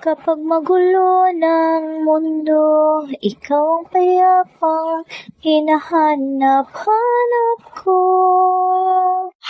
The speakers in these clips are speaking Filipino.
Kapag magulo ng mundo, ikaw ang payapang hinahanap-hanap ko.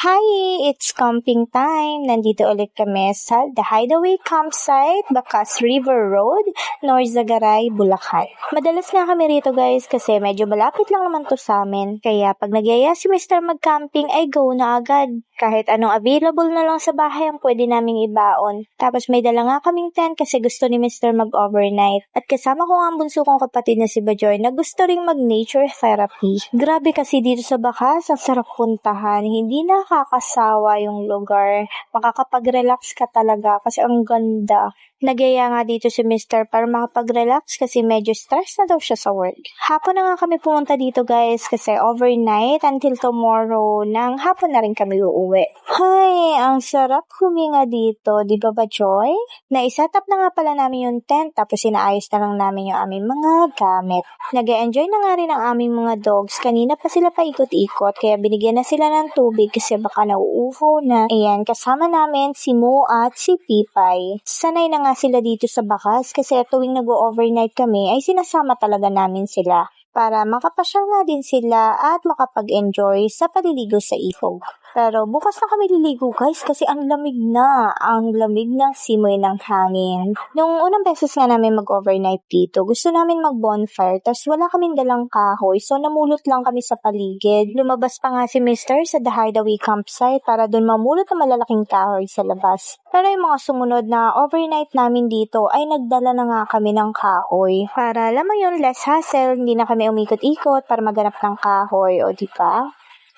Hi! It's camping time. Nandito ulit kami sa The Hideaway Campsite, Bacas River Road, North Zagaray, Bulacan. Madalas nga kami rito guys kasi medyo malapit lang naman to sa amin. Kaya pag nagyaya si Mr. mag-camping ay go na agad. Kahit anong available na lang sa bahay ang pwede naming ibaon. Tapos may dala nga kaming tent kasi gusto ni Mr. mag-overnight. At kasama ko nga ang bunso kong kapatid na si Bajoy na gusto ring mag-nature therapy. Grabe kasi dito sa Bacas, ang sarap puntahan. Hindi nakakasawa yung lugar. Makakapag-relax ka talaga kasi ang ganda. Nagyaya nga dito si Mr. para makapag-relax kasi medyo stress na daw siya sa work. Hapon na nga kami pumunta dito guys kasi overnight until tomorrow nang hapon na rin kami uuwi. Hay, ang sarap huminga dito, di ba Joy? Na-setup na nga pala namin yung tent tapos inaayos na lang namin yung aming mga gamit. Nag-enjoy na nga rin ang aming mga dogs. Kanina pa sila paikot-ikot kaya binigyan na sila ng tubig kasi baka nauuhaw na. Ayan, kasama namin si Mo at si Pipay. Sanay na nga sila dito sa Bacas kasi tuwing nag-overnight kami ay sinasama talaga namin sila para makapasyal nga din sila at makapag-enjoy sa paliligo sa ilog. Pero bukas na kami liligo guys kasi ang lamig ng simoy ng hangin. Nung unang beses nga namin mag-overnight dito, gusto namin mag-bonfire tas wala kaming dalang kahoy so namulot lang kami sa paligid. Lumabas pa nga si Mr. sa The Hideaway Campsite para dun mamulot ng malalaking kahoy sa labas. Pero yung mga sumunod na overnight namin dito ay nagdala na nga kami ng kahoy. Para alam mo yun, less hassle, hindi na kami umikot-ikot para maghanap ng kahoy, o diba?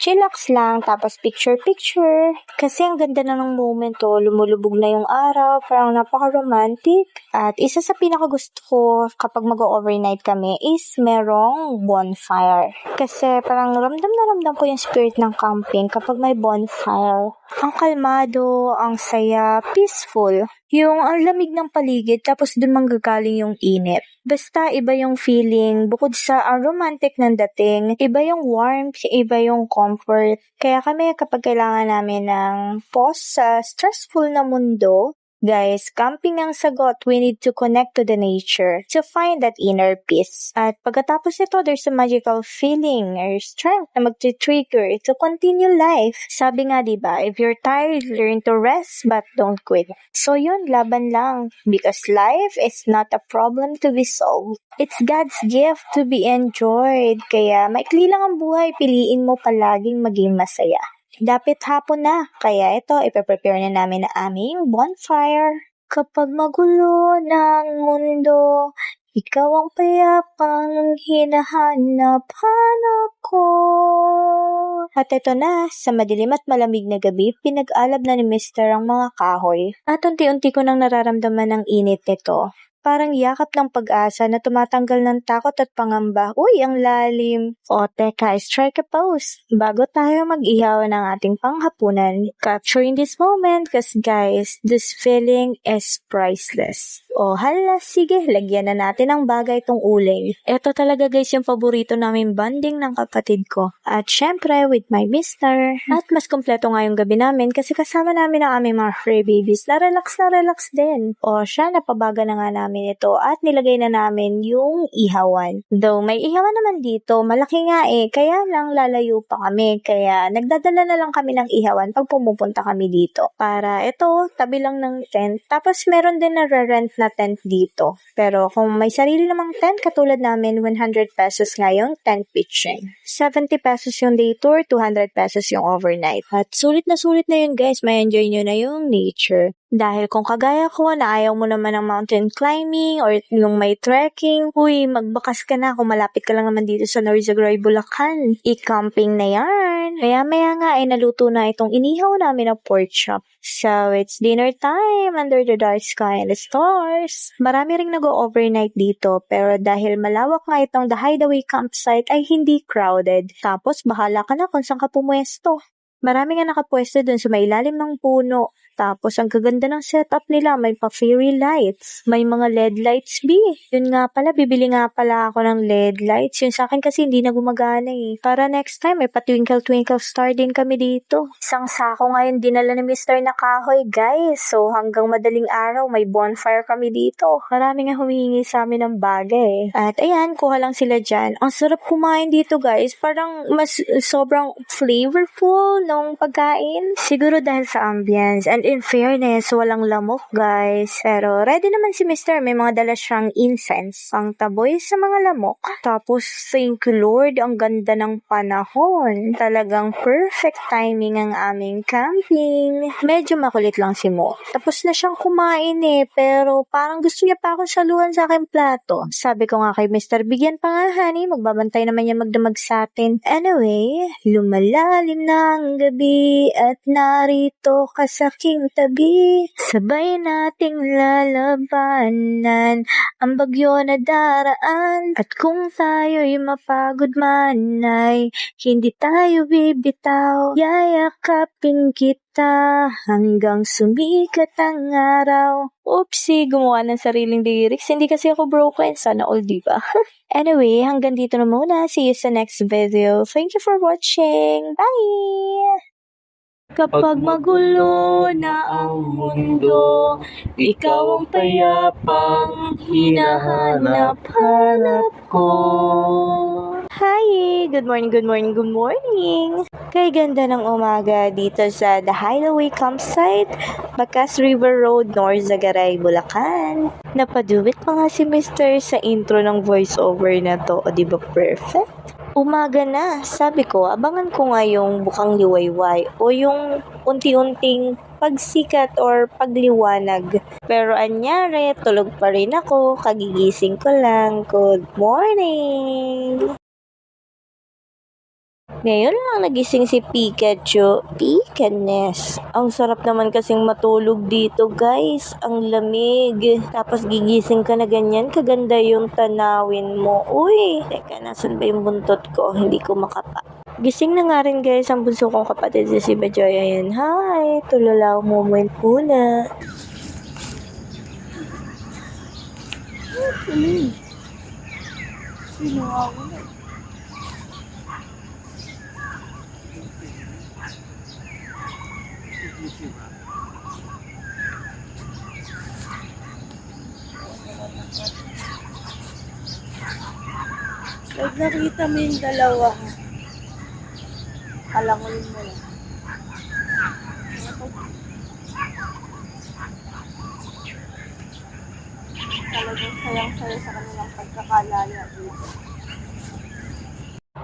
Chillax lang, tapos picture-picture. Kasi ang ganda na ng moment lumulubog na yung araw, parang napaka-romantic. At isa sa pinakagusto ko kapag mag-overnight kami is merong bonfire. Kasi parang ramdam na ramdam ko yung spirit ng camping kapag may bonfire. Ang kalmado, ang saya, peaceful. Yung ang lamig ng paligid tapos dun manggagaling yung init. Basta iba yung feeling, bukod sa ang romantic ng dating, iba yung warmth, iba yung comfort. Kaya kami kapag kailangan namin ng pause sa stressful na mundo, guys, camping ang sagot. We need to connect to the nature to find that inner peace. At pagkatapos nito, there's a magical feeling or strength na mag-trigger to continue life. Sabi nga, diba, if you're tired, learn to rest but don't quit. So yun, laban lang. Because life is not a problem to be solved. It's God's gift to be enjoyed. Kaya maikli lang ang buhay, piliin mo palaging maging masaya. Dapit hapon na, kaya ito, ipaprepare na namin ang aming bonfire. Kapag magulo ng mundo, ikaw ang payapang hinahanap-hanap ko. At ito na, sa madilim at malamig na gabi, pinag-alab na ni Mr. ang mga kahoy. At unti-unti ko nang nararamdaman ang init nito. Parang yakap ng pag-asa na tumatanggal ng takot at pangamba. Uy, ang lalim. O, teka, strike a pose. Bago tayo mag-ihaw ng ating panghapunan, capturing this moment kasi guys, this feeling is priceless. O, hala, sige, lagyan na natin ng bagay itong uling. Ito talaga guys yung paborito namin bonding ng kapatid ko. At syempre, with my mister. At mas kompleto nga yung gabi namin kasi kasama namin ang aming mga furry babies na relax din. O, siya, napabaga na nga namin ito at nilagay na namin yung ihawan. Though may ihawan naman dito, malaki nga kaya lang lalayo pa kami. Kaya nagdadala na lang kami ng ihawan pag pumupunta kami dito. Para ito, tabi lang ng tent. Tapos meron din na re-rent na tent dito. Pero kung may sarili namang tent, katulad namin, 100 pesos nga yung tent pitching. 70 pesos yung day tour, 200 pesos yung overnight. At sulit na yun guys, may enjoy nyo na yung nature. Dahil kung kagaya ko na ayaw mo naman ng mountain climbing or yung may trekking, uy, magbakas ka na kung malapit ka lang naman dito sa North Zagaray, Bulacan. I-camping na yan. Maya nga naluto na itong inihaw namin na pork chop. So, it's dinner time under the dark sky and the stars. Marami ring nag-overnight dito pero dahil malawak nga itong The Hideaway Campsite ay hindi crowded. Tapos, bahala ka na kung saan ka pumuesto. Marami nga nakapwesto dun sa may ilalim ng puno. Tapos, ang gaganda ng setup nila. May pa-fairy lights. May mga LED lights, B. Yun nga pala, bibili nga pala ako ng LED lights. Yun sa akin kasi hindi na gumagana eh. Para next time, may pa-twinkle twinkle star din kami dito. Isang sako ngayon dinala ni Mr. na kahoy, guys. So, hanggang madaling araw, may bonfire kami dito. Marami nga humihingi sa amin ng bagay. At ayan, kuha lang sila dyan. Ang sarap kumain dito, guys. Parang mas sobrang flavorful ng pagkain. Siguro dahil sa ambience. And in fairness, walang lamok, guys. Pero ready naman si Mr. May mga dala siyang incense. Ang taboy sa mga lamok. Tapos, thank you Lord, ang ganda ng panahon. Talagang perfect timing ang aming camping. Medyo makulit lang si Mo. Tapos na siyang kumain eh, pero parang gusto niya pa ako saluhan sa aking plato. Sabi ko nga kay Mr. Bigyan pa nga, honey. Magbabantay naman niya magdamag sa atin. Anyway, lumalalim na ang gabi at narito ka sa aking tabi. Sabay nating lalabanan ang bagyo na daraan. At kung tayo'y mapagod man ay hindi tayo bibitaw. Yayakapin kita hanggang sumikat ang araw. Oopsie, gumawa ng sariling lyrics. Hindi kasi ako broken. Sana all, diba? Anyway, hanggang dito na muna. See you sa next video. Thank you for watching. Bye! Kapag magulo na ang mundo, ikaw ang payapang hinahanap-hanap ko. Hi! Good morning, good morning, good morning! Kay ganda ng umaga dito sa The Hideaway Campsite, Bacas River Road, North Zagaray, Bulacan. Napaduwit pa nga si Mr. sa intro ng voiceover na to. O diba perfect? Umaga na. Sabi ko, abangan ko nga yung bukang liwayway o yung unti-unting pagsikat or pagliwanag. Pero anyari, tulog pa rin ako. Kagigising ko lang. Good morning! Ngayon lang nagising si Pikachu. Pikanes. Ang sarap naman kasing matulog dito, guys. Ang lamig. Tapos gigising ka na ganyan. Kaganda yung tanawin mo. Uy, teka, nasan ba yung buntot ko? Hindi ko makapa. Gising na nga rin, guys, ang bunso kong kapatid si Bajoy. Ayan, hi. Tulalaw moment muna. Sino ako? Pag nakita mo yung dalawa, alangunin mo lang. Talagang sayang-sayo sa kanilang pagkakalala dito.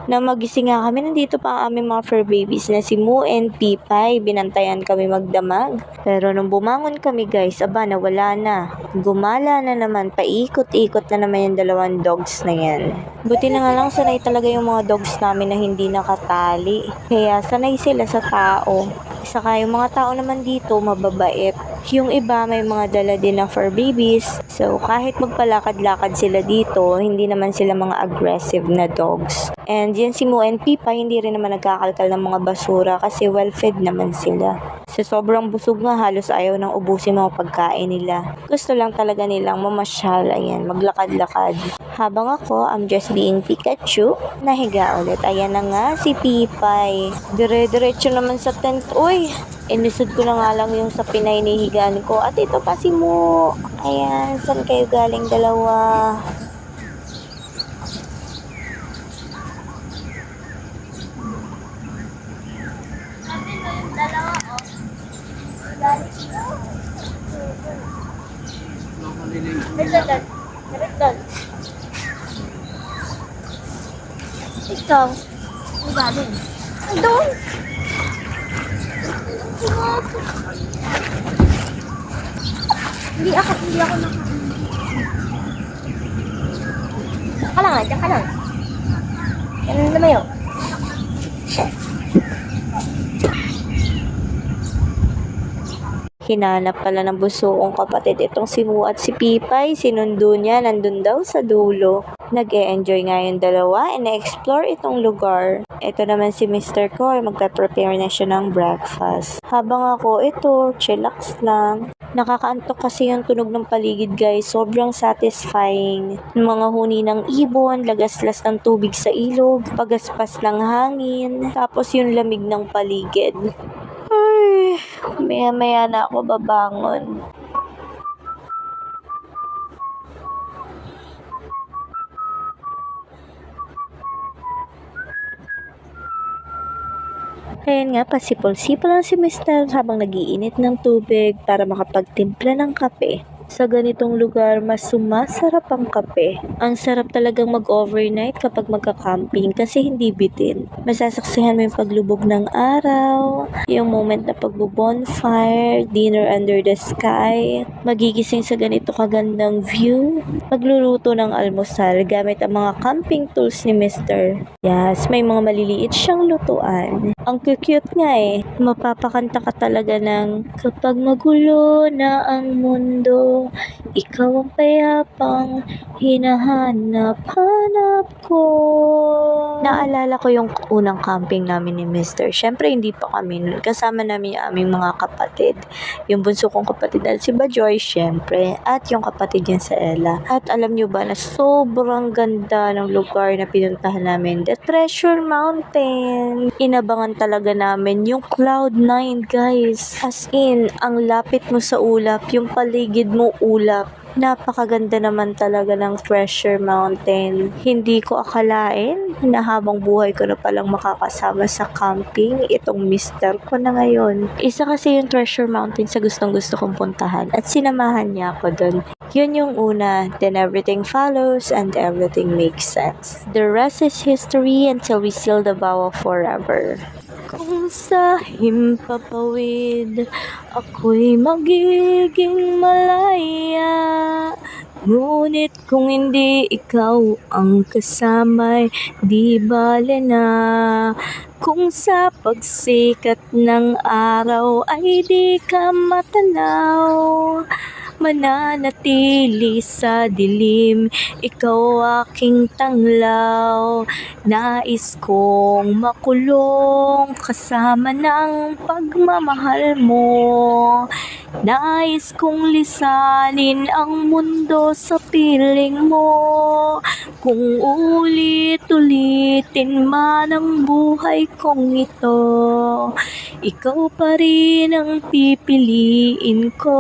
Na magising nga kami, nandito pa ang aming mga fur babies na si Moo and Pipay. Binantayan kami magdamag. Pero nung bumangon kami, guys, aba, nawala na. Gumala na naman, paikot-ikot na naman yung dalawang dogs na yan. Buti na nga lang, sanay talaga yung mga dogs namin na hindi nakatali. Kaya sanay sila sa tao. Saka yung mga tao naman dito, mababait. Yung iba may mga dala din na fur babies. So kahit magpalakad-lakad sila dito, hindi naman sila mga aggressive na dogs. And yan si Moo and Pipa, hindi rin naman nagkakalkal ng mga basura kasi well-fed naman sila. Sa sobrang busog nga, halos ayaw nang ubusin mga pagkain nila. Gusto lang talaga nilang mamasyal, ayan, maglakad-lakad. Habang ako, I'm just being Pikachu, nahiga ulit. Ayan na nga si Pipay. Dire-diretso naman sa tent. Uy! Inisod ko na nga lang yung sa pinahinihigaan ko. At ito pa si Moo. Ayan, saan kayo galing dalawa? Ikaw, ang galing. Doon! Hindi ako nakain. Diyan ka lang. Yan na naman yun. Hinanap pala ng bunso kong kapatid itong si Mu at si Pipay. Sinundo niya, nandun daw sa dulo. Nag-e-enjoy nga yung dalawa and na-explore itong lugar. Ito naman si Mr. ko ay magpa-prepare na siya ng breakfast. Habang ako, ito, chillax lang. Nakakaantok kasi yung tunog ng paligid guys. Sobrang satisfying. Mga huni ng ibon, lagaslas ng tubig sa ilog, pagaspas ng hangin, tapos yung lamig ng paligid. Ay, maya-maya na ako babangon. Ayan nga, pasipol-sipol lang si Mr. habang nagiinit ng tubig para makapagtimpla ng kape. Sa ganitong lugar, mas sumasarap ang kape. Ang sarap talagang mag-overnight kapag magka-camping kasi hindi bitin. Masasaksihan mo yung paglubog ng araw, yung moment na pagbo-bonfire, dinner under the sky, magigising sa ganito kagandang view, magluluto ng almusal gamit ang mga camping tools ni Mr. Yes, may mga maliliit siyang lutuan. Ang cute nga eh. Mapapakanta ka talaga ng kapag magulo na ang mundo, ikaw ang payapang hinahanap-hanap ko. Naalala ko yung unang camping namin ni Mr. Syempre hindi pa kami nun. Kasama namin yung aming mga kapatid. Yung bunso kong kapatid na si Bajoy, syempre. At yung kapatid niya sa Ella. At alam nyo ba na sobrang ganda ng lugar na pinuntahan namin? The Treasure Mountain. Inabangan talaga namin yung Cloud9 guys. As in, ang lapit mo sa ulap, yung paligid mo ulap. Napakaganda naman talaga ng Treasure Mountain. Hindi ko akalain na habang buhay ko na palang makakasama sa camping itong mister ko na ngayon. Isa kasi yung Treasure Mountain sa gustong-gusto kong puntahan at sinamahan niya ako dun. Yun yung una, then everything follows and everything makes sense. The rest is history until we seal the vow forever. Kung sa himpapawid ako'y magiging malaya, ngunit kung hindi ikaw ang kasama'y di bale na. Kung sa pagsikat ng araw ay di ka matanaw, mananatili sa dilim, ikaw aking tanglaw. Nais kong makulong kasama ng pagmamahal mo. Nais kong lisanin ang mundo sa piling mo. Kung ulit-ulitin man ang buhay kong ito, ikaw pa rin ang pipiliin ko.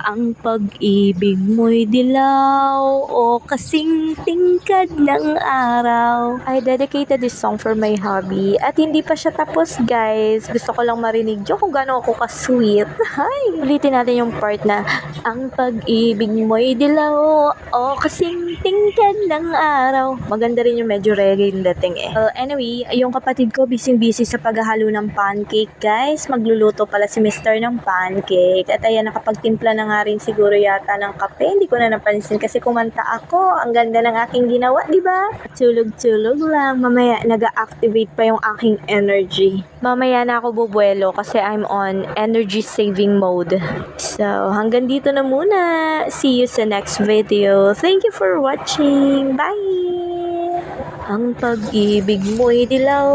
Ang pag-ibig mo'y dilaw o kasing tingkad ng araw. I dedicated this song for my hubby at hindi pa siya tapos guys. Gusto ko lang marinig dyan kung gaano ako ka-sweet. Hi! Ulitin natin yung part na ang pag-ibig mo'y dilaw o kasing tingkad ng araw. Maganda rin yung medyo reggae yung dating eh. Well, anyway, yung kapatid ko busy-busy sa paghahalo ng pancake guys. Magluluto pala si Mr. ng pancake. At ayan, nakapagtimpla na nga rin siguro yata ng kape. Hindi ko na napansin kasi kumanta ako. Ang ganda ng aking ginawa, di ba? Tulog-tulog lang. Mamaya nag-activate pa yung aking energy. Mamaya na ako bubuelo kasi I'm on energy saving mode. So, hanggang dito na muna. See you sa next video. Thank you for watching. Bye! Ang pag-ibig mo'y dilaw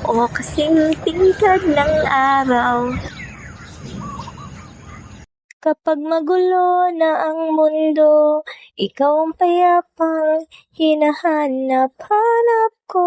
o kasing tingkad ng araw. Kapag magulo na ang mundo, ikaw ang payapang hinahanap-hanap ko.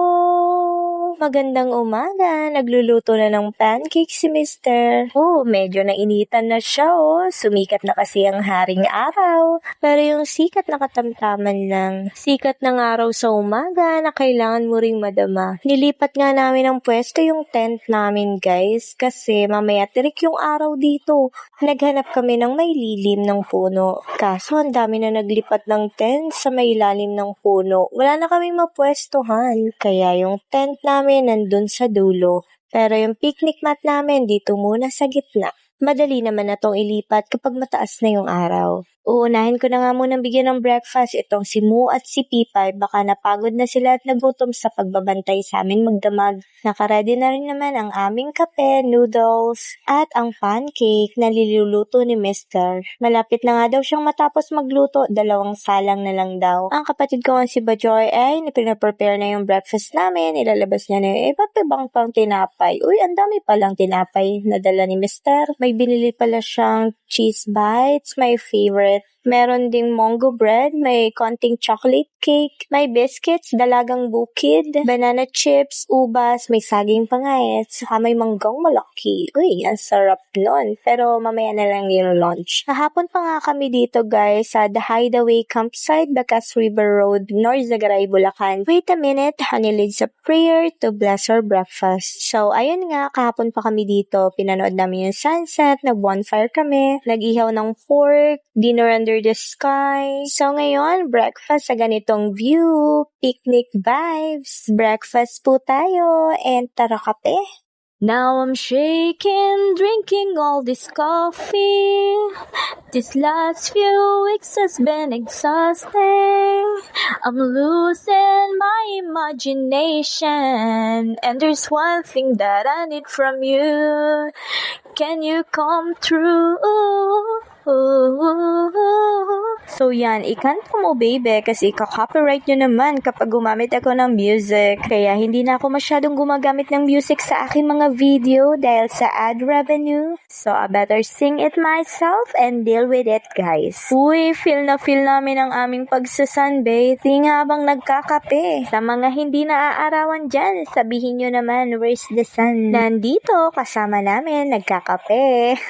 Magandang umaga, nagluluto na ng pancake si Mister. Oh, medyo nainitan na siya oh. Sumikat na kasi ang haring araw. Pero yung sikat na katamtaman lang. Sikat ng araw sa umaga na kailangan mo ring madama. Nilipat nga namin ang pwesto yung tent namin guys. Kasi mamaya tirik yung araw dito. Naghanap kami ng may lilim ng puno. Kaso ang dami na naglipat ng tent sa may ilalim ng puno. Wala na kaming mapwestuhan. Kaya yung tent namin nandun sa dulo. Pero yung picnic mat namin dito muna sa gitna. Madali naman na tong ilipat kapag mataas na yung araw. Uunahin ko na nga munang bigyan ng breakfast itong si Moo at si Pipay. Baka napagod na sila at nagutom sa pagbabantay sa amin magdamag. Nakaready na rin naman ang aming kape, noodles, at ang pancake na niluluto ni Mr. Malapit na nga daw siyang matapos magluto, 2 salang na lang daw. Ang kapatid ko si Bajoy ay pinaprepare na yung breakfast namin, ilalabas niya na yung iba't ibang pang tinapay. Uy, ang dami palang tinapay na dala ni Mr. May binili pala siyang cheese bites, my favorite. Meron ding mongo bread, may konting chocolate cake, may biscuits, dalagang bukid, banana chips, ubas, may saging pa nga saka may manggang malaki. Uy, ang sarap nun. Pero mamaya na lang yung lunch. Kahapon pa nga kami dito guys sa The Hideaway Campsite, Bacas River Road, North Zagaray, Bulacan. Wait a minute, honey leads a prayer to bless our breakfast. So, ayun nga, kahapon pa kami dito. Pinanood namin yung sunset, nag-bonfire kami, nag-ihaw ng pork, dinner under the sky. So ngayon, breakfast sa ganitong view, picnic vibes. Breakfast po tayo and tara kape. Now I'm shaking, drinking all this coffee. This last few weeks has been exhausting. I'm losing my imagination. And there's one thing that I need from you. Can you come through? So yan, ikanta mo baby kasi ika-copyright nyo naman kapag gumamit ako ng music. Kaya hindi na ako masyadong gumagamit ng music sa aking mga video dahil sa ad revenue. So I better sing it myself and deal with it guys. Uy, feel namin ang aming pagsasunbathing habang nagkakape. Sa mga hindi naaarawan dyan, sabihin nyo naman where's the sun. Nandito kasama namin nagkakape.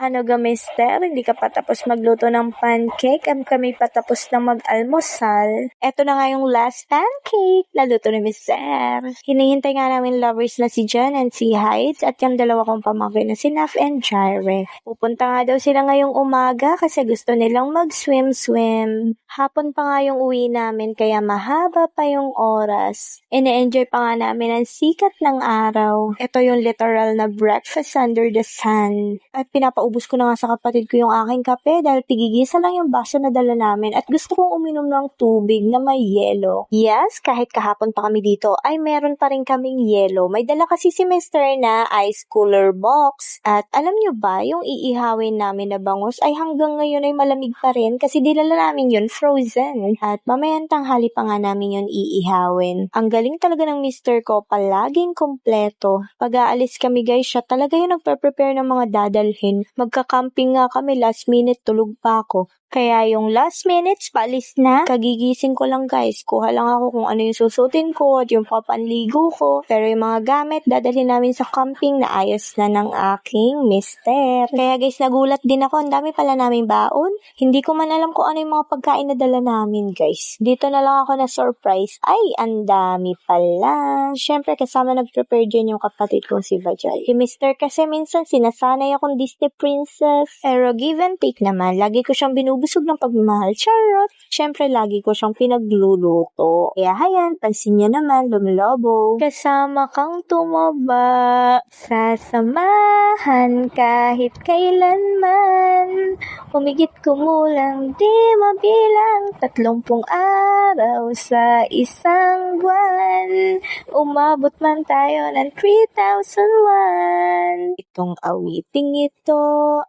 Ano ga mister, hindi ka patapos magluto ng pancake, kami patapos na mag-almusal. Eto na nga yung last pancake na luto ni mister. Hinihintay nga namin lovers na si Jan and si Heights at yung dalawa kong pamangkin na si Naf and Jaire. Pupunta nga daw sila ngayong umaga kasi gusto nilang mag-swim-swim. Hapon pa nga yung uwi namin kaya mahaba pa yung oras. Ine-enjoy pa nga namin ang sikat ng araw. Ito yung literal na breakfast under the sun. At pinapaubos ko na nga sa kapatid ko yung aking kape dahil tigigisa lang yung baso na dala namin at gusto kong uminom ng tubig na may yelo. Yes, kahit kahapon pa kami dito ay meron pa rin kaming yelo. May dala kasi si Mr. na ice cooler box. At alam nyo ba, yung iihawin namin na bangus ay hanggang ngayon ay malamig pa rin kasi dinala namin yun frozen. At mamayang tanghali pa nga namin yun iihawin. Ang galing talaga ng Mr. ko, palaging kompleto. Pag-aalis kami guys, siya talaga yung nagpe-prepare ng mga dadalhin. Magka-camping nga kami, last minute tulog pa ako. Kaya yung last minutes, paalis na. Kagigising ko lang guys. Kuha lang ako kung ano yung susutin ko at yung papanligo ko. Pero yung mga gamit, dadalhin namin sa camping na ayos na ng aking mister. Kaya guys, nagulat din ako. Ang dami pala naming baon. Hindi ko man alam kung ano yung mga pagkain na dala namin guys. Dito na lang ako na surprise. Ay, ang dami pala. Siyempre, kasama nag-prepare dyan yung kapatid kong si Vajay. Si mister kasi minsan sinasanay akong Disney princess. Pero give and take naman. Lagi ko siyang busog ng pagmamahal. Charot! Siyempre, lagi ko siyang pinagluluto. Kaya hayan, pansin niya naman, lumilobo. Kasama kang tumaba, sasamahan kahit kailanman. Humigit kumulang, di mabilang, 30 araw sa isang buwan. Umabot man tayo ng 3,001. Itong awiting ito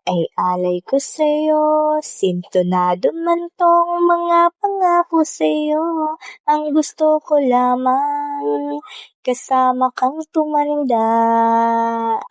ay alay ko sa'yo. Sintonado man tong mga pangako sa'yo. Ang gusto ko lamang kasama kang tumanda.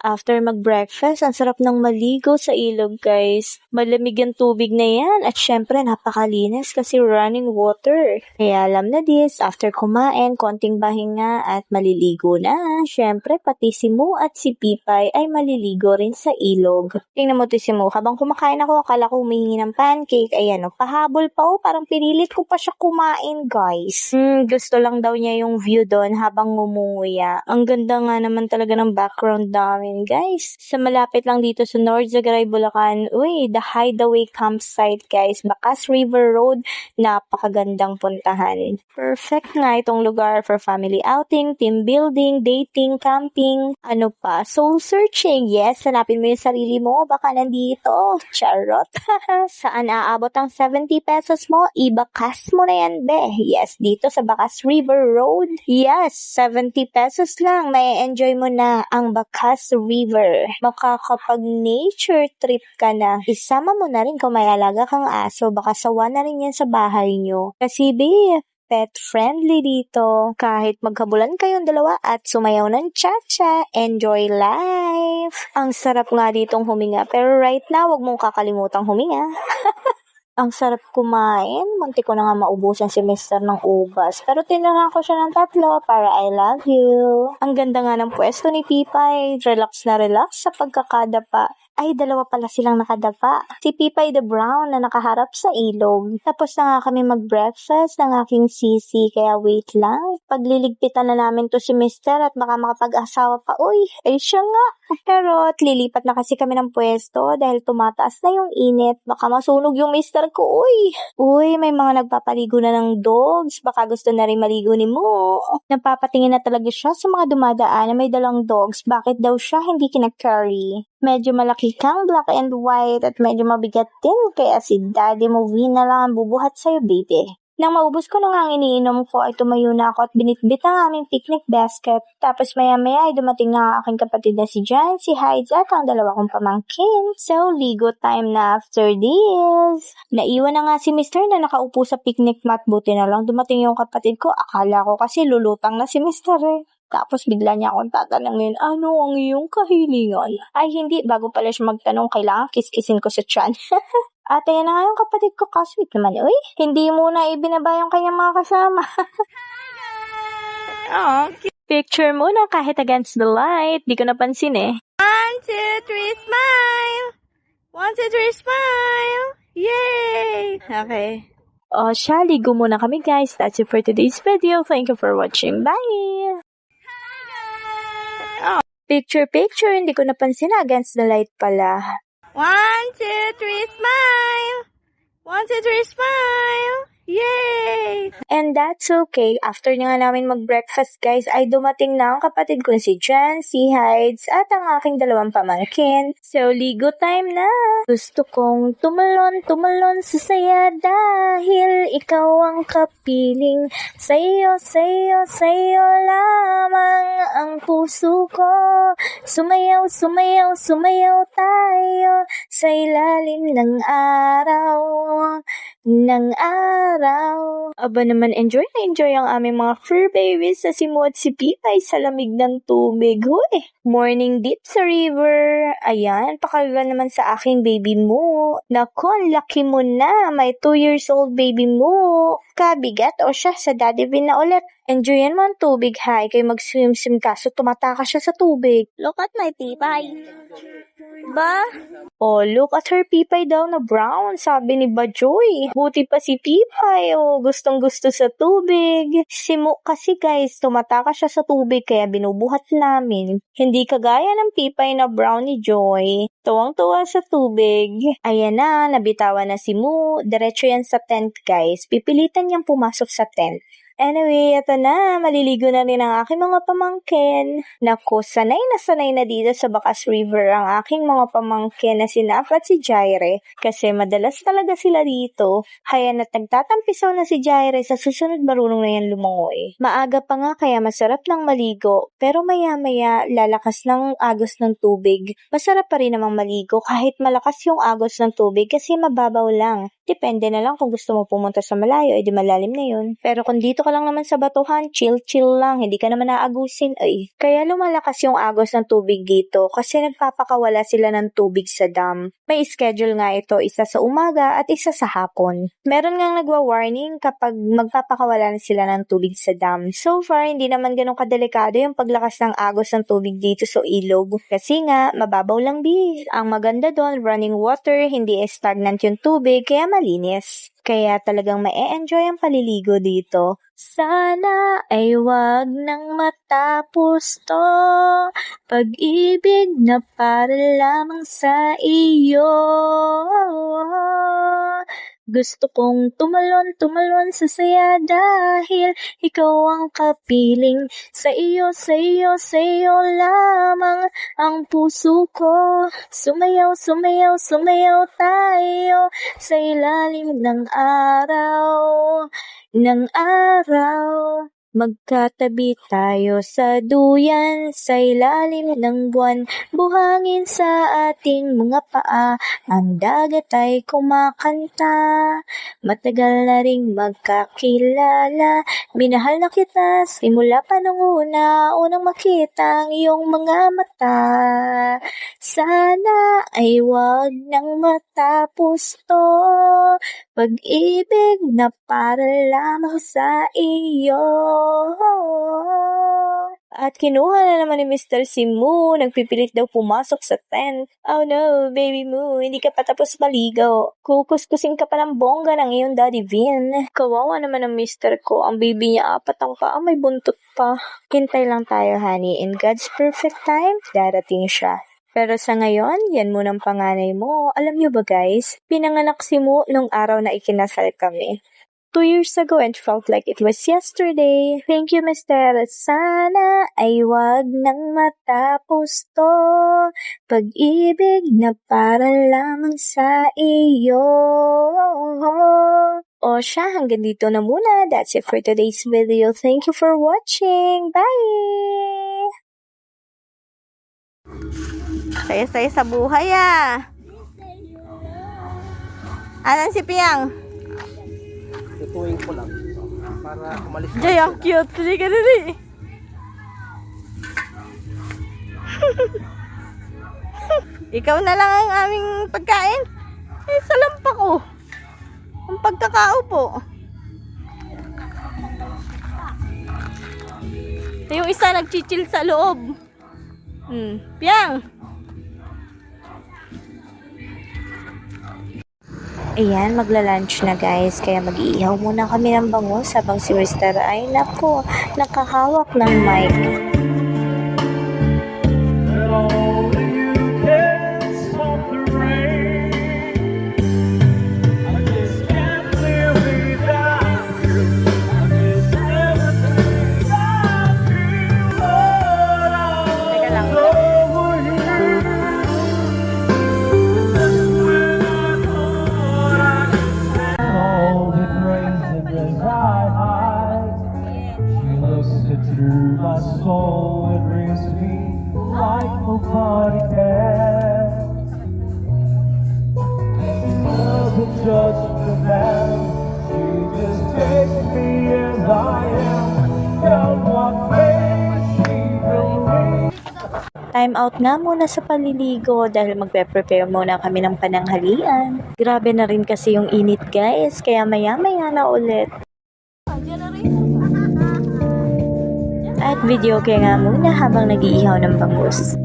After mag-breakfast, ang sarap ng maligo sa ilog, guys. Malamig ang tubig na yan at syempre napakalinis kasi running water. Kaya alam na this, after kumain, konting pahinga at maliligo na. Syempre, pati si Moo at si Pipay ay maliligo rin sa ilog. Tingnan mo to si Moo, habang kumakain ako, akala ko humingi ng pancake. Ayan o, pahabol pa o, parang pinilit ko pa siya kumain, guys. Gusto lang daw niya yung view doon habang nguya. Ang ganda nga naman talaga ng background namin, guys. Sa malapit lang dito sa North Zagaray, Bulacan, the Hideaway Campsite, guys. Bacas River Road, napakagandang puntahan. Perfect nga itong lugar for family outing, team building, dating, camping, ano pa, soul searching. Yes, hanapin mo yung sarili mo, baka nandito. Charot. Saan aabot ang 70 pesos mo? Ibakas mo na yan, be. Yes, dito sa Bacas River Road. Yes, 70 pesos lang. May enjoy mo na ang Bacas River. Makakapag-nature trip ka na. Isama mo na rin kung may alaga kang aso. Baka sawa na rin yan sa bahay nyo. Kasi, be, pet-friendly dito. Kahit magkabulan kayong dalawa at sumayaw ng cha-cha, enjoy life! Ang sarap nga ditong huminga. Pero right now, wag mong kakalimutang huminga. Ang sarap kumain. Munti ko na nga maubusan si Mr. ng ubas. Pero tinirahan ko siya ng 3 para I love you. Ang ganda nga ng pwesto ni Pipay. Relax na relax sa pagkakadapa. Ay, 2 pala silang nakadapa. Si Pipay the Brown na nakaharap sa ilog. Tapos na nga kami mag-breakfast ng aking sisi. Kaya wait lang. Pagliligpitan na namin to si Mr. at baka makapag-asawa pa. Uy, ay siya nga. Pero lilipat na kasi kami ng pwesto dahil tumataas na yung init. Baka masunog yung Mr. ko. Uy, may mga nagpapaligo na ng dogs. Baka gusto na rin maligo ni Mo. Napapatingin na talaga siya sa mga dumadaan na may dalang dogs. Bakit daw siya hindi kinakarry? Medyo malaki kang black and white at medyo mabigat din. Kaya si Daddy Movie na lang ang bubuhat sa'yo, baby. Nang maubos ko na nga ang iniinom ko ay tumayo na ako at binitbit ang aming picnic basket. Tapos maya-maya ay dumating na ang aking kapatid na si Jan, si Hides at ang 2 kong pamangkin. So, ligo time na after this. Naiwan na nga si Mr. na nakaupo sa picnic mat. Buti na lang dumating yung kapatid ko. Akala ko kasi lulutang na si Mr. Tapos bigla niya akong tatanungin, ano ang iyong kahilingan? Ay hindi, bago pala siya magtanong, kailangan kiskisin ko sa tiyan. Ate, yan na nga yung kapatid ko, kasweet naman. Uy, hindi muna ibinaba yung kanyang mga kasama. Oh, picture muna kahit against the light. Di ko napansin eh. 1, 2, 3, smile! 1, 2, 3, smile! Yay! Okay. O siya, ligo muna kami guys. That's it for today's video. Thank you for watching. Bye! Oh, picture, hindi ko napansin against the light pala. 1, 2, 3, smile! 1, 2, 3, smile! Yay! And that's okay. After nga namin mag-breakfast, guys, ay dumating na ang kapatid ko si Jan, si Hides, at ang aking 2 pamangkin. So, ligo time na! Gusto kong tumalon sa saya dahil ikaw ang kapiling. Sa'yo lamang ang puso ko. Sumayaw tayo sa ilalim ng araw. Aba naman, enjoy ang aming mga fur babies sa si Mo at si Pipay sa lamig ng tubig. Hoy! Morning dip sa river. Ayan, pakalaga naman sa aking baby mo. Naku, laki mo na. May 2 years old baby mo. Kabigat o siya sa Daddy Vin na ulit. Enjoyan mo ang tubig, hay. Kayo mag-swim kaso tumataka siya sa tubig. Look at my Pipay. Ba? Oh, look at her Pipay daw na brown, sabi ni Bajoy. Buti pa si Pipay, gustong-gusto sa tubig. Si Mo kasi guys, tumataka siya sa tubig kaya binubuhat namin. Hindi kagaya ng Pipay na brown ni Joy. Tuwang-tuwa sa tubig. Ayan na, nabitawan na si Mo. Diretso yan sa tent guys. Pipilitan niyang pumasok sa tent. Anyway, ito na. Maliligo na rin ang aking mga pamangkin. Naku, sanay na dito sa Bacas River ang aking mga pamangkin na si Naf at si Jaire. Kasi madalas talaga sila dito. Kaya na't nagtatampisaw na si Jaire, sa susunod marunong na yan lumangoy. Maaga pa nga kaya masarap lang maligo. Pero maya-maya lalakas ng agos ng tubig. Masarap pa rin namang maligo kahit malakas yung agos ng tubig kasi mababaw lang. Depende na lang kung gusto mo pumunta sa malayo, edi malalim na yun. Pero kung dito ka lang naman sa batuhan, chill lang, hindi ka naman naagusin, ay. Kaya lumalakas yung agos ng tubig dito kasi nagpapakawala sila ng tubig sa dam. May schedule nga ito, isa sa umaga at isa sa hapon. Meron ngang nagwa-warning kapag magpapakawala na sila ng tubig sa dam. So far, hindi naman ganun kadelikado yung paglakas ng agos ng tubig dito sa ilog. Kasi nga, mababaw lang Ang maganda doon, running water, hindi stagnant yung tubig, kaya malinis. Kaya talagang ma-e-enjoy ang paliligo dito. Sana ay wag nang matapos to, pag-ibig na para lamang sa iyo. Gusto kong tumalon sa saya dahil ikaw ang kapiling. Sa iyo lamang ang puso ko. Sumayaw tayo sa ilalim ng araw. Magkatabi tayo sa duyan, sa ilalim ng buwan, buhangin sa ating mga paa, ang dagat ay kumakanta. Matagal na ring magkakilala, minahal na kita simula pa nung unang makita ang iyong mga mata. Sana ay wag nang matapos to, pag-ibig na para lamang sa iyo. At kinuha na naman ni Mr. Si Moo, nagpipilit daw pumasok sa tent. Oh no, baby Moo, hindi ka pa tapos maligo. Kukuskusin ka pa ng bongga ng iyong daddy Vin. Kawawa naman ang mister ko, ang baby niya 4 ang paa, may buntot pa. Hintay lang tayo, honey. In God's perfect time, darating siya. Pero sa ngayon, yan munang panganay mo. Alam niyo ba guys, pinanganak si Moo nung araw na ikinasal kami. 2 years ago and felt like it was yesterday. Thank you, Mister. Sana ay wag nang matapos to, pag-ibig na para lamang sa iyo. O siya, hanggang dito na muna. That's it for today's video. Thank you for watching. Bye! Saya-saya sa buhay ah. Alan si Piang? Tutuwing ko lang para umalis. Jay, ang cute. Dali ka dali. Ikaw na lang ang aming pagkain. Sa lampa ko. Ang pagkakaupo. Yung isa nagchichil sa loob. Piang. Ayan, magla-lunch na guys, kaya mag-iihaw muna kami ng bangus habang si Mister ay naku, nakahawak ng mic. Through my soul, it rings to me like nobody can. Doesn't judge the man, she just takes me as I am. And what makes she believe? Time out nga muna sa paliligo dahil magpe-prepare muna kami ng pananghalian. Grabe na rin kasi yung init guys, kaya maya-maya na ulit. At video kaya nga muna habang nag-iihaw ng bangus.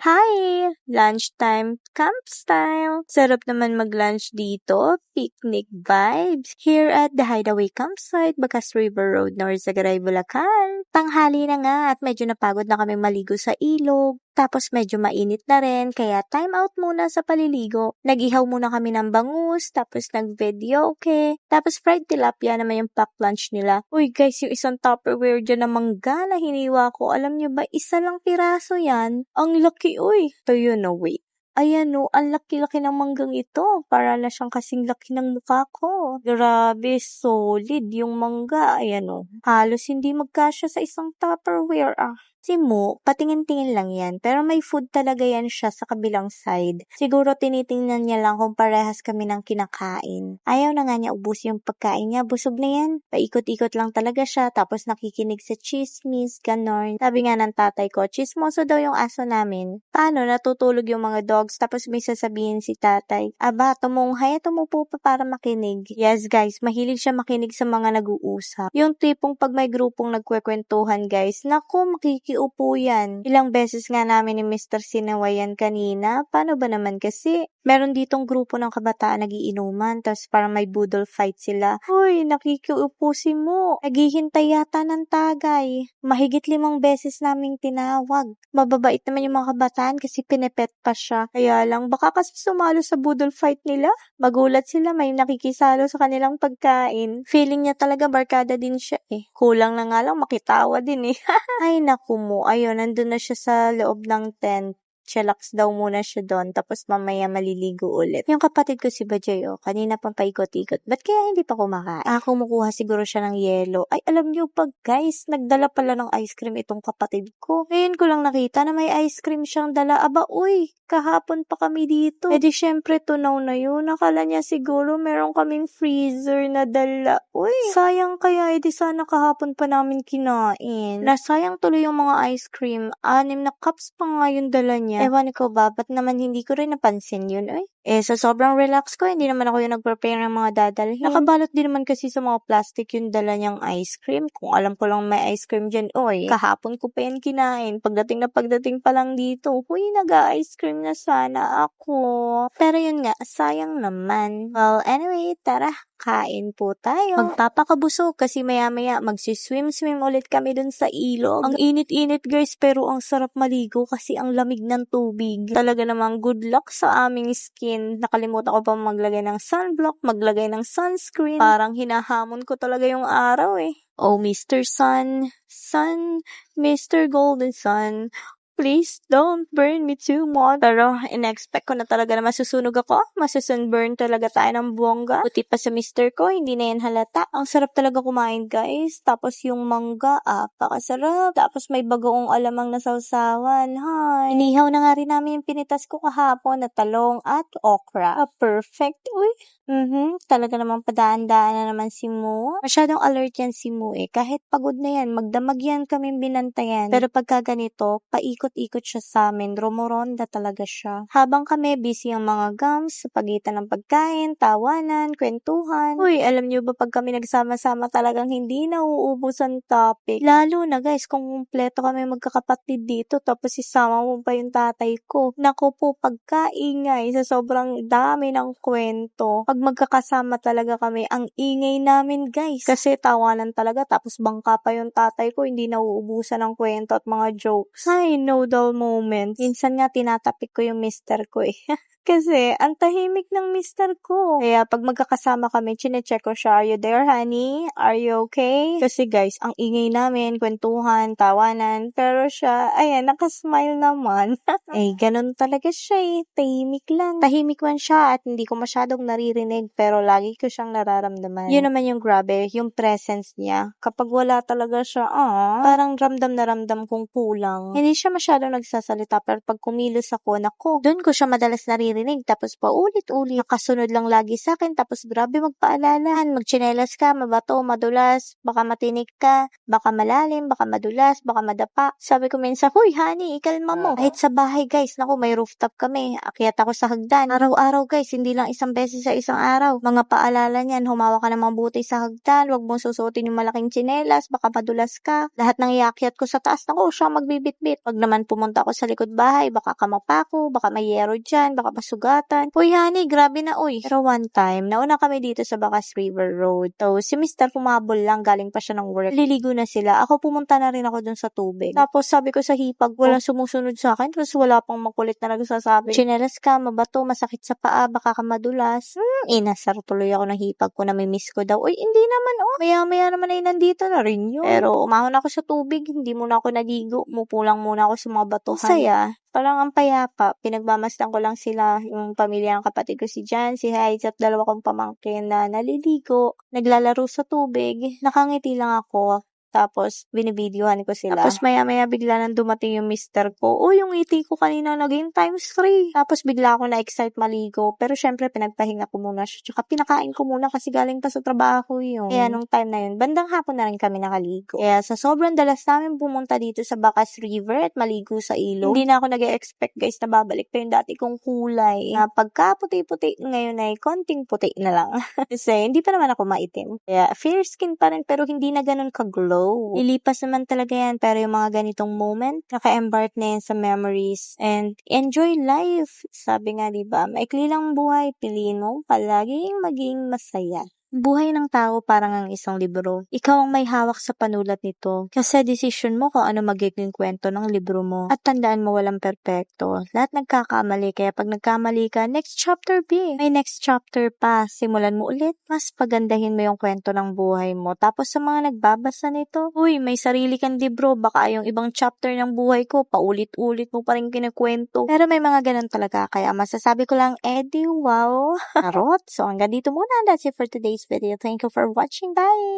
Hi! Lunchtime camp style. Sarap naman mag-lunch dito. Picnic vibes. Here at the Hideaway Campsite, Bacas River Road, North Zagaray, Bulacan. Tanghali na nga at medyo napagod na kami maligo sa ilog. Tapos medyo mainit na rin, kaya time out muna sa paliligo. Nag-ihaw muna kami ng bangus, tapos nag-video, okay. Tapos fried tilapia naman yung pack lunch nila. Uy guys, yung isang Tupperware dyan na mangga na hiniwa ko, alam nyo ba, isa lang piraso yan. Ang laki, uy. To you know, wait. Ayan o, ang laki-laki ng manggang ito. Para na siyang kasing laki ng mukha ko. Grabe, solid yung mangga. Ayan o. Halos hindi magkasya sa isang Tupperware ah. Si Mo, patingin-tingin lang yan, pero may food talaga yan siya sa kabilang side. Siguro tinitingnan niya lang kung parehas kami ng kinakain. Ayaw na nga niya ubusin yung pagkain niya, busog na yan. Paikot-ikot lang talaga siya, tapos nakikinig sa chismis, ganon. Sabi nga ng tatay ko, chismoso daw yung aso namin. Paano, natutulog yung mga dogs, tapos may sasabihin si tatay, aba, tumunghay at tumupo pa para makinig. Yes guys, mahilig siya makinig sa mga nag-uusap. Yung tipong pag may grupong nagkwekwentuhan guys, naku, makikiupo yan. Ilang beses nga namin ni Mr. Sinawayan kanina, paano ba naman kasi? Meron ditong grupo ng kabataan nagiinuman, tapos parang may budol fight sila. Hoy, nakikiupo si Mo. Naghihintay yata ng tagay. Mahigit 5 beses naming tinawag. Mababait naman yung mga kabataan kasi pinepet pa siya. Kaya lang, baka kasi sumalo sa budol fight nila. Magulat sila, may nakikisalo sa kanilang pagkain. Feeling niya talaga barkada din siya eh. Kulang na nga lang makitawa din eh. Ay naku Mo, ayun, nandun na siya sa loob ng tent. Chillax daw muna siya doon, tapos mamaya maliligo ulit. Yung kapatid ko si Bajay, kanina pang paikot-ikot. Ba't kaya hindi pa kumakain? Kumukuha siguro siya ng yelo. Ay, alam niyo pa guys, nagdala pala ng ice cream itong kapatid ko. Ngayon ko lang nakita na may ice cream siyang dala. Aba, uy, kahapon pa kami dito. Eh di syempre tunaw na yun. Nakala niya siguro meron kaming freezer na dala. Uy, sayang kaya, edi sana kahapon pa namin kinain. Nasayang tuloy yung mga ice cream. 6 na cups pa nga yung dala niya. Ewan ko ba, ba't naman hindi ko rin napansin yun, eh? Sa sobrang relax ko, hindi naman ako yung nag-prepare ng mga dadalhin. Nakabalot din naman kasi sa mga plastic yung dala niyang ice cream. Kung alam ko lang may ice cream dyan, kahapon ko pa yan kinain. Pagdating pa lang dito, nag-ice cream na sana ako. Pero yun nga, sayang naman. Well, anyway, tara, kain po tayo. Magpapakabusog kasi maya-maya magsiswim-swim ulit kami dun sa ilog. Ang init-init guys, pero ang sarap maligo kasi ang lamig ng tubig. Talaga namang good luck sa aming skin. Nakalimutan ko pa maglagay ng sunblock, maglagay ng sunscreen. Parang hinahamon ko talaga yung araw eh. Oh, Mr. Sun, Mr. Golden Sun, please don't burn me too much. Pero in-expect ko na talaga na masusunog ako. Masusunburn talaga tayo ng bongga. Buti pa sa mister ko, hindi na yan halata. Ang sarap talaga kumain guys. Tapos yung mangga, pakasarap. Tapos may bagoong alamang na sausawan. Inihaw na nga rin namin yung pinitas ko kahapon na talong at okra. Perfect. Uy. Talaga namang padaan-daan na naman si Mo. Masyadong alert yan si Mo eh. Kahit pagod na yan, magdamag yan kami binantayan. Pero pagka ganito, paikot-ikot siya sa amin. Romoronda talaga siya. Habang kami busy ang mga gums sa pagitan ng pagkain, tawanan, kwentuhan. Uy, alam niyo ba pag kami nagsama-sama talagang hindi nauubos ang topic. Lalo na guys, kung kumpleto kami magkakapatid dito tapos isama mo pa yung tatay ko. Naku po, pagkaingay sa sobrang dami ng kwento. Pag magkakasama talaga kami, ang ingay namin guys. Kasi tawanan talaga, tapos bangka pa yung tatay ko, hindi nauubusan ng kwento at mga jokes. Ay, no dull moments. Minsan nga tinatapik ko yung mister ko eh. Kasi, ang tahimik ng mister ko. Kaya, pag magkakasama kami, chinecheck ko siya, are you there, honey? Are you okay? Kasi guys, ang ingay namin, kwentuhan, tawanan, pero siya, ayan, nakasmile naman. Ganun talaga siya eh. Tahimik lang. Tahimik man siya at hindi ko masyadong naririnig, pero lagi ko siyang nararamdaman. Yun naman yung grabe, yung presence niya. Kapag wala talaga siya, parang ramdam na ramdam kong kulang. Hindi siya masyadong nagsasalita, pero pag kumilos ako, naku, dun ko siya madalas naririnig. Tapos paulit-ulit, nakasunod lang lagi sa akin, tapos grabe magpaalalahan, magtsinelas ka, mabato, madulas, baka matinik ka, baka malalim, baka madulas, baka madapa. Sabi ko minsan, huy honey, ikalma mo. Kahit sa bahay guys, naku, may rooftop kami, akyat ako sa hagdan. Araw-araw guys, hindi lang isang beses sa isang araw. Mga paalala niyan, humawa ka ng mabuti sa hagdan, wag mong susuotin yung malaking tsinelas, baka madulas ka. Lahat ng iakyat ko sa taas, naku, siya magbibitbit. Pag naman pumunta ako sa likod bahay, baka kamapa ko, baka may yero dyan, baka sugatan. Uy, honey, grabe na, uy. Pero one time, nauna kami dito sa Bacas River Road. So, si Mr. pumabol lang, galing pa siya ng work. Liligo na sila. Ako pumunta na rin ako dun sa tubig. Tapos, sabi ko sa hipag, walang sumusunod sa akin. Tapos, wala pang makulit na nagsasabi. Chinelas ka, mabato, masakit sa paa, baka ka madulas. Inasar tuloy ako ng hipag ko na may miss ko daw. Uy, hindi naman, Maya-maya naman ay nandito na rin yun. Pero, umahon ako sa tubig, hindi muna ako naligo. Mupo lang muna ako sa mga batuhan. Saya. Parang ang payapa, pinagmamasdan ko lang sila, yung pamilya ng kapatid ko si Jan, si Heids at 2 kong pamangkin na naliligo, naglalaro sa tubig. Nakangiti lang ako. Tapos, binibidyohan ko sila. Tapos, maya-maya bigla nang dumating yung mister ko. Oh, yung ngiti ko kanina naging ×3. Tapos, bigla ako na-excite maligo. Pero, syempre, pinagpahinga ko muna siya. Tsaka, pinakain ko muna kasi galing pa sa trabaho yun. Kaya, nung time na yun, bandang hapon na rin kami nakaligo. Kaya, sa sobrang dalas namin pumunta dito sa Bacas River at maligo sa ilog, hindi na ako nag-expect guys na babalik pa yung dati kong kulay. Na pagka puti-puti, ngayon ay konting puti na lang. Kasi, hindi pa naman ako maitim. Kaya, fair skin pa rin pero hindi na ganun ka-glow. Lilipas naman talaga yan pero yung mga ganitong moment, naka-embark na yan sa memories and enjoy life. Sabi nga diba, maikli lang buhay, piliin mo palaging maging masaya. Buhay ng tao parang ang isang libro. Ikaw ang may hawak sa panulat nito. Kasi decision mo kung ano magiging kwento ng libro mo. At tandaan mo walang perpekto. Lahat nagkakamali. Kaya pag nagkamali ka, next chapter B. May next chapter pa. Simulan mo ulit. Mas pagandahin mo yung kwento ng buhay mo. Tapos sa mga nagbabasa nito, uy, may sarili kang libro. Baka yung ibang chapter ng buhay ko, paulit-ulit mo pa rin kinikwento. Pero may mga ganun talaga. Kaya masasabi ko lang, Eddie, wow. Charot. So hanggang dito muna. That's it for today's video. Thank you for watching. Bye!